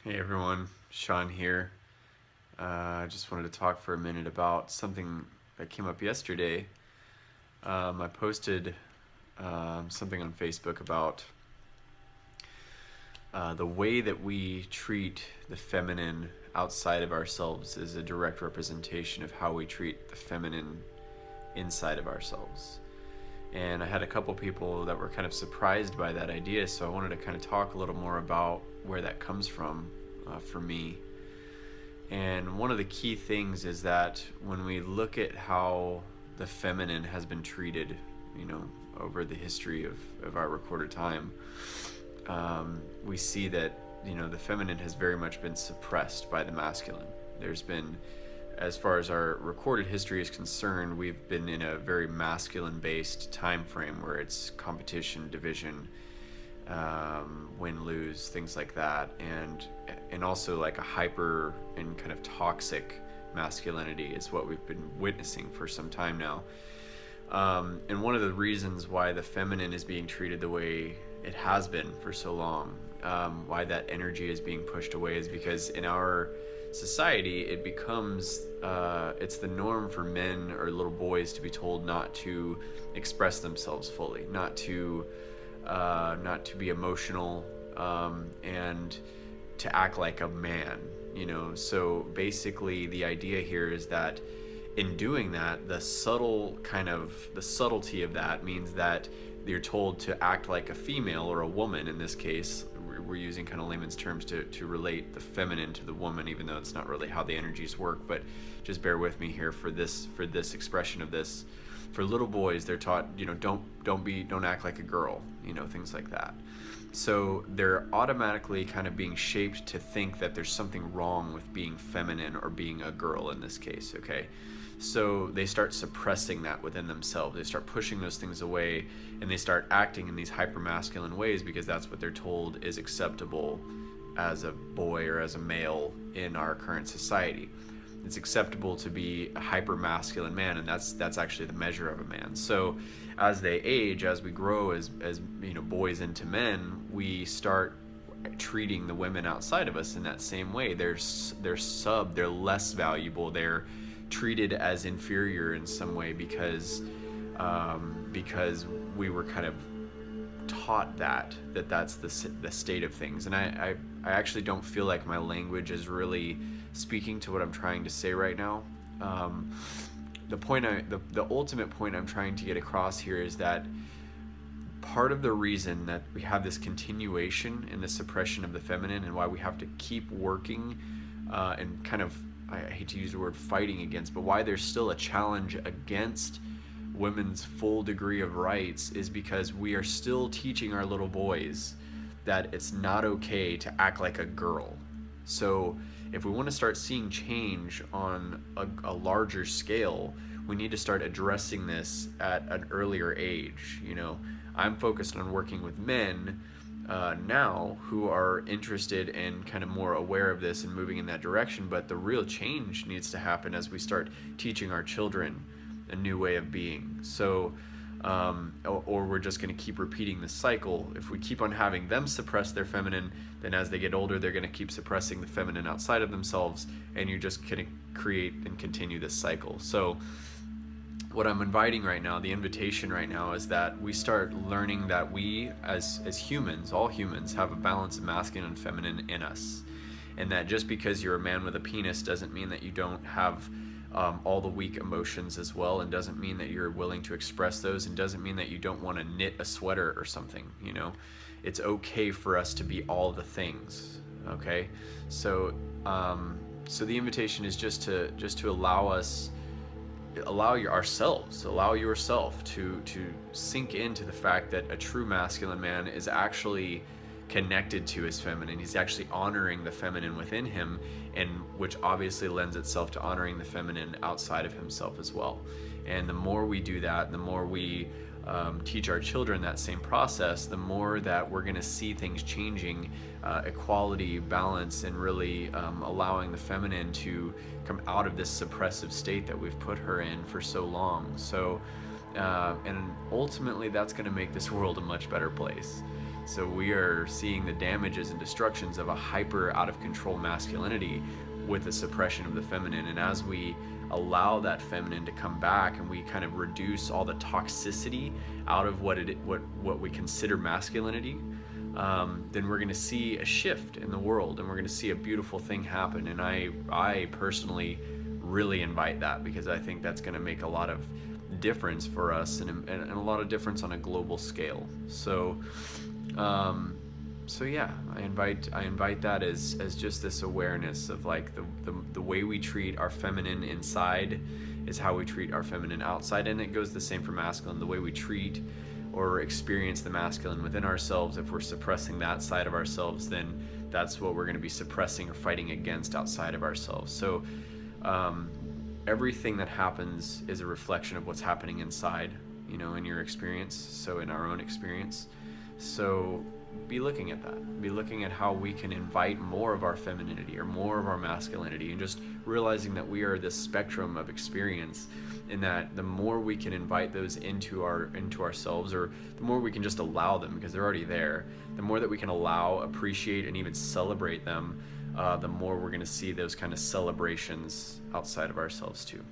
Hey everyone, Sean here. I just wanted to talk for a minute about something that came up yesterday. I posted something on Facebook about the way that we treat the feminine outside of ourselves is a direct representation of how we treat the feminine inside of ourselves. And I had a couple people that were kind of surprised by that idea, so I wanted to kind of talk a little more about where that comes from for me. And one of the key things is that when we look at how the feminine has been treated, over the history of our recorded time, we see that, the feminine has very much been suppressed by the masculine. There's been, as far as our recorded history is concerned, we've been in a very masculine-based time frame where it's competition, division, win, lose, things like that, and also like a hyper and kind of toxic masculinity is what we've been witnessing for some time now. And one of the reasons why the feminine is being treated the way it has been for so long, why that energy is being pushed away, is because in our society it becomes it's the norm for men or little boys to be told not to express themselves fully, not to be emotional, and to act like a man. So basically the idea here is that in doing that, the subtlety of that means that you're told to act like a female or a woman. In this case, we're using kind of layman's terms to relate the feminine to the woman, even though it's not really how the energies work. But just bear with me here for this expression of this. For little boys, they're taught, don't act like a girl, things like that. So they're automatically kind of being shaped to think that there's something wrong with being feminine or being a girl in this case, okay? So they start suppressing that within themselves. They start pushing those things away, and they start acting in these hyper-masculine ways because that's what they're told is acceptable as a boy or as a male in our current society. It's acceptable to be a hyper-masculine man, and that's actually the measure of a man. So as they age, as we grow as boys into men, we start treating the women outside of us in that same way. They're less valuable. They're treated as inferior in some way because we were kind of taught that's the state of things. And I actually don't feel like my language is really speaking to what I'm trying to say right now. The ultimate point I'm trying to get across here is that part of the reason that we have this continuation in the suppression of the feminine, and why we have to keep working and kind of, I hate to use the word fighting against, but why there's still a challenge against women's full degree of rights, is because we are still teaching our little boys that it's not okay to act like a girl. So if we want to start seeing change on a larger scale, we need to start addressing this at an earlier age. I'm focused on working with men now who are interested and kind of more aware of this and moving in that direction, but the real change needs to happen as we start teaching our children a new way of being. So or we're just going to keep repeating this cycle. If we keep on having them suppress their feminine, then as they get older, they're going to keep suppressing the feminine outside of themselves, and you're just going to create and continue this cycle. So what I'm inviting right now, the invitation right now, is that we start learning that we as humans, all humans, have a balance of masculine and feminine in us. And that just because you're a man with a penis doesn't mean that you don't have all the weak emotions as well, and doesn't mean that you're willing to express those, and doesn't mean that you don't want to knit a sweater or something. It's okay for us to be all the things, okay? So the invitation is just to allow yourself to sink into the fact that a true masculine man is actually connected to his feminine. He's actually honoring the feminine within him, and which obviously lends itself to honoring the feminine outside of himself as well. And the more we do that, the more we teach our children that same process, the more that we're going to see things changing, equality, balance, and really allowing the feminine to come out of this suppressive state that we've put her in for so long. So and ultimately that's going to make this world a much better place. So we are seeing the damages and destructions of a hyper out of control masculinity with the suppression of the feminine. And as we allow that feminine to come back and we kind of reduce all the toxicity out of what we consider masculinity, then we're going to see a shift in the world, and we're going to see a beautiful thing happen. And I personally really invite that, because I think that's going to make a lot of difference for us, and a lot of difference on a global scale. So yeah, I invite that as just this awareness of like the way we treat our feminine inside is how we treat our feminine outside, and it goes the same for masculine. The way we treat or experience the masculine within ourselves, if we're suppressing that side of ourselves, then that's what we're going to be suppressing or fighting against outside of ourselves. So everything that happens is a reflection of what's happening inside, in your experience, so in our own experience. So be looking at that. Be looking at how we can invite more of our femininity or more of our masculinity, and just realizing that we are this spectrum of experience, and that the more we can invite those into ourselves, or the more we can just allow them, because they're already there, the more that we can allow, appreciate, and even celebrate them, the more we're going to see those kind of celebrations outside of ourselves too.